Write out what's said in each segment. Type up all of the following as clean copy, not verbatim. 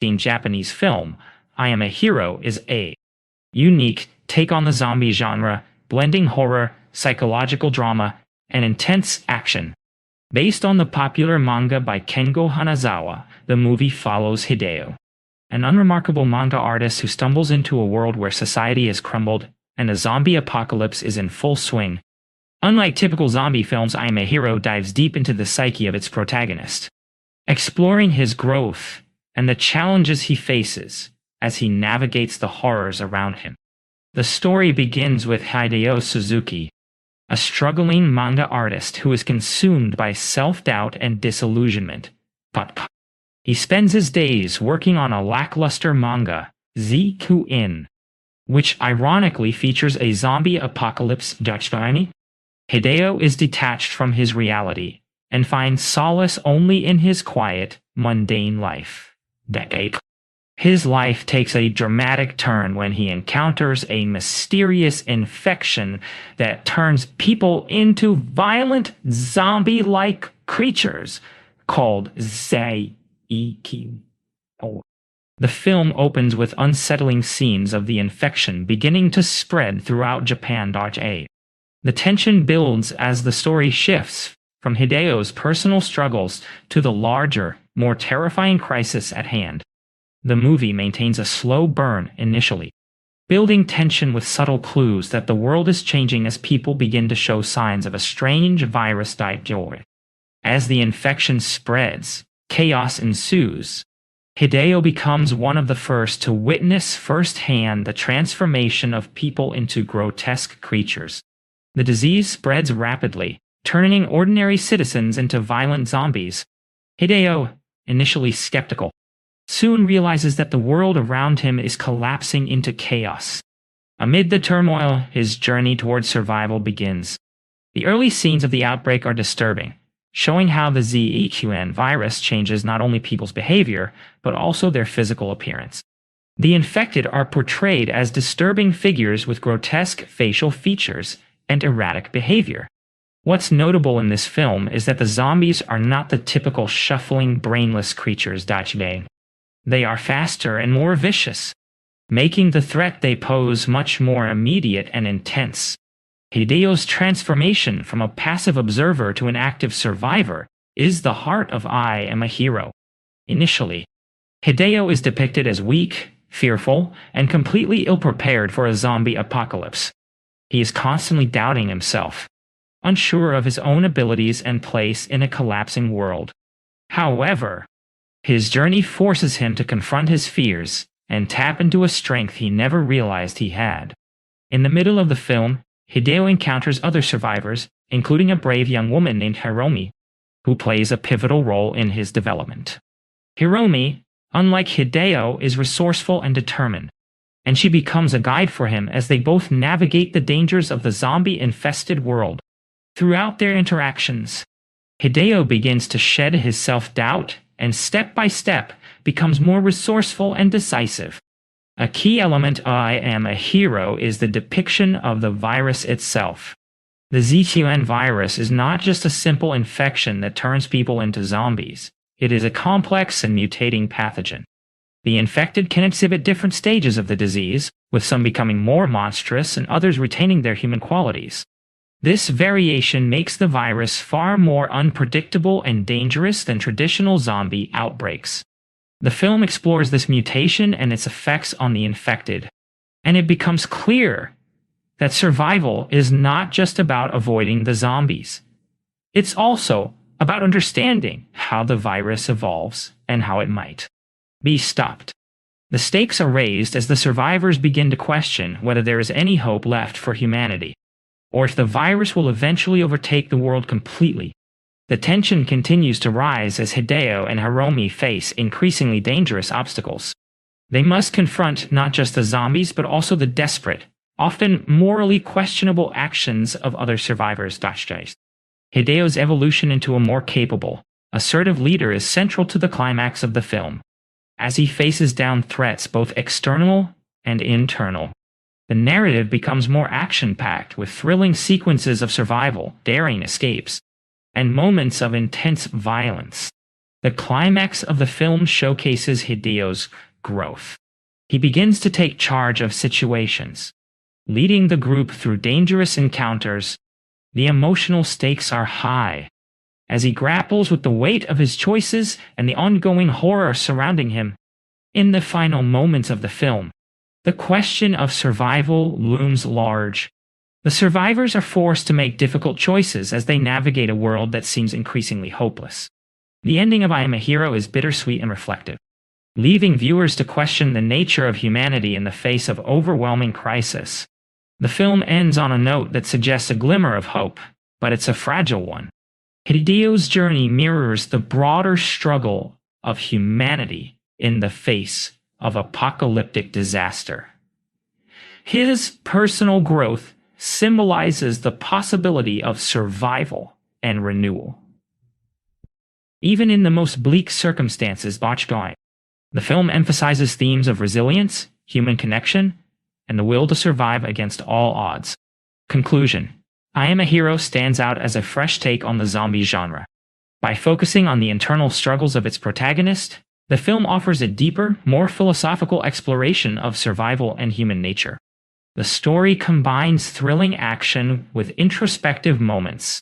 in Japanese film, I Am a Hero is a unique take on the zombie genre, blending horror, psychological drama, and intense action. Based on the popular manga by Kengo Hanazawa, the movie follows Hideo, an unremarkable manga artist who stumbles into a world where society has crumbled and a zombie apocalypse is in full swing. Unlike typical zombie films, I Am a Hero dives deep into the psyche of its protagonist, exploring his growth and the challenges he faces as he navigates the horrors around him. The story begins with Hideo Suzuki, a struggling manga artist who is consumed by self-doubt and disillusionment. But he spends his days working on a lackluster manga, ZQN, which ironically features a zombie apocalypse. Hideo is detached from his reality and finds solace only in his quiet, mundane life. His life takes a dramatic turn when he encounters a mysterious infection that turns people into violent, zombie-like creatures called ZEQ. The film opens with unsettling scenes of the infection beginning to spread throughout Japan. The tension builds as the story shifts from Hideo's personal struggles to the larger, more terrifying crisis at hand. The movie maintains a slow burn initially, building tension with subtle clues that the world is changing as people begin to show signs of a strange virus. As the infection spreads, chaos ensues. Hideo becomes one of the first to witness firsthand the transformation of people into grotesque creatures. The disease spreads rapidly, turning ordinary citizens into violent zombies. Hideo, initially skeptical, soon realizes that the world around him is collapsing into chaos. Amid the turmoil, his journey towards survival begins. The early scenes of the outbreak are disturbing, showing how the ZEQN virus changes not only people's behavior, but also their physical appearance. The infected are portrayed as disturbing figures with grotesque facial features and erratic behavior. What's notable in this film is that the zombies are not the typical shuffling, brainless creatures. They are faster and more vicious, making the threat they pose much more immediate and intense. Hideo's transformation from a passive observer to an active survivor is the heart of I Am a Hero. Initially, Hideo is depicted as weak, fearful, and completely ill-prepared for a zombie apocalypse. He is constantly doubting himself, unsure of his own abilities and place in a collapsing world. However, his journey forces him to confront his fears and tap into a strength he never realized he had. In the middle of the film, Hideo encounters other survivors, including a brave young woman named Hiromi, who plays a pivotal role in his development. Hiromi, unlike Hideo, is resourceful and determined, and she becomes a guide for him as they both navigate the dangers of the zombie-infested world. Throughout their interactions, Hideo begins to shed his self-doubt and step by step becomes more resourceful and decisive. A key element of I Am a Hero is the depiction of the virus itself. The ZQN virus is not just a simple infection that turns people into zombies. It is a complex and mutating pathogen. The infected can exhibit different stages of the disease, with some becoming more monstrous and others retaining their human qualities. This variation makes the virus far more unpredictable and dangerous than traditional zombie outbreaks. The film explores this mutation and its effects on the infected, and it becomes clear that survival is not just about avoiding the zombies. It's also about understanding how the virus evolves and how it might be stopped. The stakes are raised as the survivors begin to question whether there is any hope left for humanity, or if the virus will eventually overtake the world completely. The tension continues to rise as Hideo and Hiromi face increasingly dangerous obstacles. They must confront not just the zombies but also the desperate, often morally questionable actions of other survivors. Hideo's evolution into a more capable, assertive leader is central to the climax of the film. As he faces down threats both external and internal, the narrative becomes more action-packed with thrilling sequences of survival, daring escapes, and moments of intense violence. The climax of the film showcases Hideo's growth. He begins to take charge of situations, leading the group through dangerous encounters. The emotional stakes are high, as he grapples with the weight of his choices and the ongoing horror surrounding him. In the final moments of the film, the question of survival looms large. The survivors are forced to make difficult choices as they navigate a world that seems increasingly hopeless. The ending of IAmaHero is bittersweet and reflective, leaving viewers to question the nature of humanity in the face of overwhelming crisis. The film ends on a note that suggests a glimmer of hope, but it's a fragile one. Hideo's journey mirrors the broader struggle of humanity in the face of apocalyptic disaster. His personal growth symbolizes the possibility of survival and renewal. Even in the most bleak circumstances, the film emphasizes themes of resilience, human connection, and the will to survive against all odds. Conclusion: IAmaHero stands out as a fresh take on the zombie genre. By focusing on the internal struggles of its protagonist, the film offers a deeper, more philosophical exploration of survival and human nature. The story combines thrilling action with introspective moments,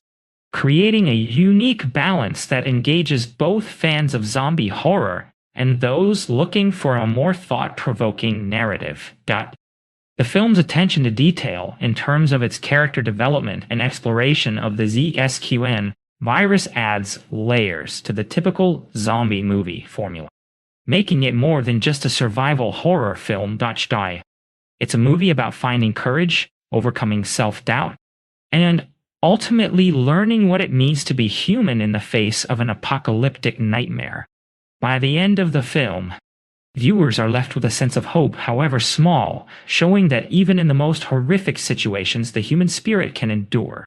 creating a unique balance that engages both fans of zombie horror and those looking for a more thought-provoking narrative. The film's attention to detail in terms of its character development and exploration of the ZSQN virus adds layers to the typical zombie movie formula, making it more than just a survival horror film. It's a movie about finding courage, overcoming self-doubt, and ultimately learning what it means to be human in the face of an apocalyptic nightmare. By the end of the film, viewers are left with a sense of hope, however small, showing that even in the most horrific situations, the human spirit can endure.